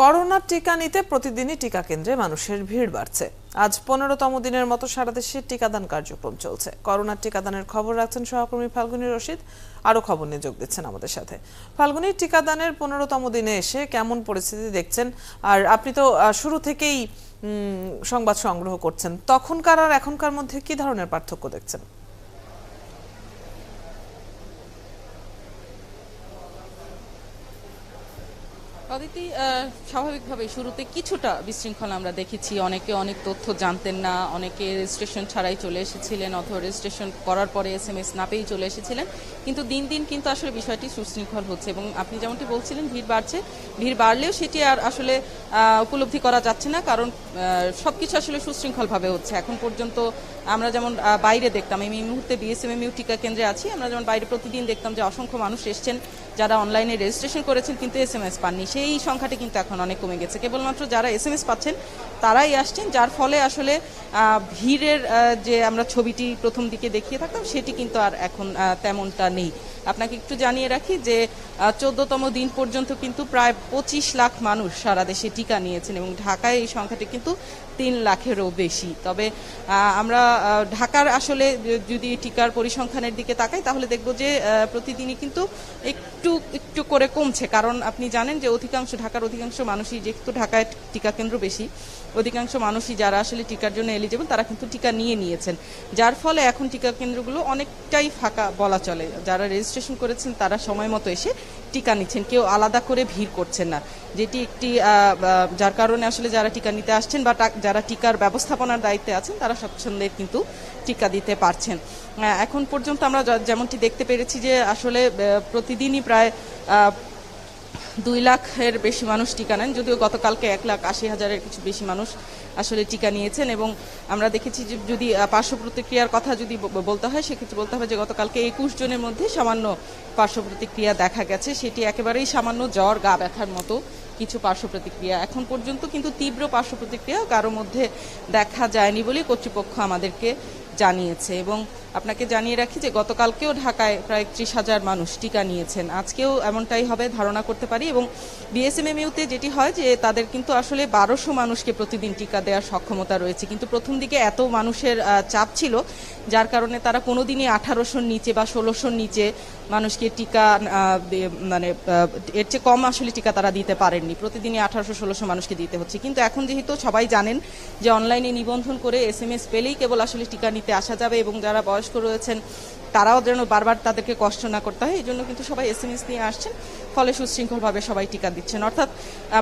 করোনার টিকা নিতে প্রতিদিনই টিকা কেন্দ্রে মানুষের ভিড় বাড়ছে। আজ 15তম দিনের মতো সারা দেশে টিকাদান কার্যক্রম চলছে। করোনার টিকাদানের খবর রাখছেন সহকর্মী ফাল্গুনী রশিদ। আরো খবর নিয়ে যোগ দিচ্ছেন আমাদের সাথে। ফাল্গুনী, টিকাদানের 15তম দিনে এসে কেমন পরিস্থিতি দেখছেন? আর আপনি তো শুরু থেকেই সংবাদ সংগ্রহ করছেন, তখনকার আর এখনকার মধ্যে কি ধরনের পার্থক্য দেখছেন? অদিতি, স্বাভাবিকভাবে শুরুতে কিছুটা বিশৃঙ্খলা আমরা দেখেছি। অনেকে অনেক তথ্য জানতেন না, অনেকে রেজিস্ট্রেশন ছাড়াই চলে এসেছিলেন অথবা রেজিস্ট্রেশন করার পরে SMS না পেয়েই চলে এসেছিলেন। কিন্তু দিন দিন কিন্তু আসলে বিষয়টি সুশৃঙ্খল হচ্ছে এবং আপনি যেমনটি বলছিলেন ভিড় বাড়ছে। ভিড় বাড়লেও সেটি আর আসলে উপলব্ধি করা যাচ্ছে না, কারণ সবকিছু আসলে সুশৃঙ্খলভাবে হচ্ছে। এখন পর্যন্ত আমরা যেমন বাইরে দেখতাম, আমি এই মুহূর্তে BSMMU টিকা কেন্দ্রে আছি, আমরা যেমন বাইরে প্রতিদিন দেখতাম যে অসংখ্য মানুষ এসছেন যারা অনলাইনে রেজিস্ট্রেশন করেছেন কিন্তু SMS পাননি। সেই সংখ্যাটি কিন্তু এখন অনেক কমে গেছে। কেবলমাত্র যারা SMS পাচ্ছেন তারাই আসছেন, যার ফলে আসলে ভিড়ের যে আমরা ছবিটি প্রথম দিকে দেখিয়ে থাকতাম সেটি কিন্তু আর এখন তেমনটা নেই। আপনাকে একটু জানিয়ে রাখি যে 14তম দিন পর্যন্ত কিন্তু প্রায় 25 লাখ মানুষ সারা দেশে টিকা নিয়েছেন এবং ঢাকায় এই সংখ্যাটি কিন্তু 3 লাখেরও বেশি। তবে আমরা ঢাকার আসলে যদি টিকার পরিসংখ্যানের দিকে তাকাই তাহলে দেখব যে প্রতিদিনই কিন্তু একটু একটু করে কমছে, কারণ আপনি জানেন যে ঢাকার অধিকাংশ মানুষই, যেহেতু ঢাকায় টিকা কেন্দ্র বেশি, অধিকাংশ মানুষই যারা আসলে টিকার জন্য এলিজিবল তারা কিন্তু টিকা নিয়েছেন, যার ফলে এখন টিকা কেন্দ্রগুলো অনেকটাই ফাঁকা বলা চলে। যারা রেজিস্ট্রেশন করেছেন তারা সময় মতো এসে টিকা নিচ্ছেন, কেউ আলাদা করে ভিড় করছেন না, যেটি একটি যার কারণে আসলে যারা টিকা নিতে আসছেন বা যারা টিকার ব্যবস্থাপনার দায়িত্বে আছেন তারা স্বচ্ছন্দে কিন্তু টিকা দিতে পারছেন। এখন পর্যন্ত আমরা যেমনটি দেখতে পেরেছি যে আসলে প্রতিদিনই প্রায় 2 লাখের বেশি মানুষ টিকা নেন, যদিও গতকালকে 1,80,000-এর কিছু বেশি মানুষ আসলে টিকা নিয়েছেন। এবং আমরা দেখেছি যে যদি পার্শ্ব প্রতিক্রিয়ার কথা যদি বলতে হয় সেক্ষেত্রে বলতে হবে যে গতকালকে 21 জনের মধ্যে সামান্য পার্শ্ব প্রতিক্রিয়া দেখা গেছে, সেটি একেবারেই সামান্য জ্বর, গা ব্যথার মতো কিছু পার্শ্ব প্রতিক্রিয়া। এখন পর্যন্ত কিন্তু তীব্র পার্শ্ব প্রতিক্রিয়া কারোর মধ্যে দেখা যায়নি বলে কর্তৃপক্ষ আমাদেরকে জানিয়েছে। এবং আপনাকে জানিয়ে রাখি যে গতকালকেও ঢাকায় প্রায় 31,000 মানুষ টিকা নিয়েছেন, আজকেও এমনটাই হবে ধারণা করতে পারি। এবং BSMMUতে যেটি হয় যে তাদের কিন্তু আসলে 1200 মানুষকে প্রতিদিন টিকা দেওয়ার সক্ষমতা রয়েছে, কিন্তু প্রথম দিকে এত মানুষের চাপ ছিল যার কারণে তারা কোনোদিনই 1800-র নিচে বা 1600-র নিচে মানুষকে টিকা মানে এর চেয়ে কম আসলে টিকা তারা দিতে পারেননি। প্রতিদিনই 1800-1600 মানুষকে দিতে হচ্ছে। কিন্তু এখন যেহেতু সবাই জানেন যে অনলাইনে নিবন্ধন করে SMS পেলেই কেবল আসলে টিকা নিতে আসা যাবে এবং যারা বয়স্ক রয়েছেন তারাও যেন বারবার তাদেরকে কষ্ট না করতে হয়, এই জন্য কিন্তু সবাই SMS নিয়ে আসছেন, ফলে সুশৃঙ্খলভাবে সবাই টিকা দিচ্ছেন। অর্থাৎ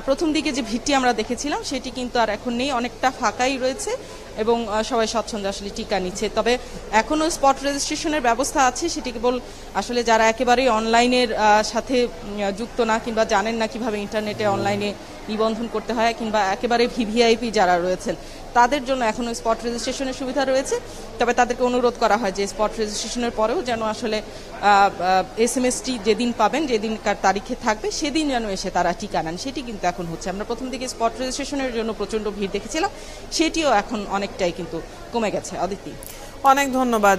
প্রথম দিকে যে ভিড়টি আমরা দেখেছিলাম সেটি কিন্তু আর এখন নেই, অনেকটা ফাঁকাই রয়েছে এবং সবাই স্বচ্ছন্দে আসলে টিকা নিচ্ছে। তবে এখনও স্পট রেজিস্ট্রেশনের ব্যবস্থা আছে, সেটি কেবল আসলে যারা একেবারেই অনলাইনের সাথে যুক্ত না কিংবা জানেন না কিভাবে ইন্টারনেটে অনলাইনে নিবন্ধন করতে হয় কিংবা একেবারে VVIP যারা রয়েছেন তাদের জন্য এখনও স্পট রেজিস্ট্রেশনের সুবিধা রয়েছে। তবে তাদেরকে অনুরোধ করা হয় যে স্পট রেজিস্ট্রেশনের পরেও যেন আসলে SMSটি যেদিন পাবেন, যেদিনকার তারিখে থাকবে সেদিন যেন এসে তারা টিকা নেন, সেটি কিন্তু এখন হচ্ছে। আমরা প্রথম দিকে স্পট রেজিস্ট্রেশনের জন্য প্রচণ্ড ভিড় দেখেছিলাম, সেটিও এখন অনেকটাই কিন্তু কমে গেছে। অদিতি, অনেক ধন্যবাদ।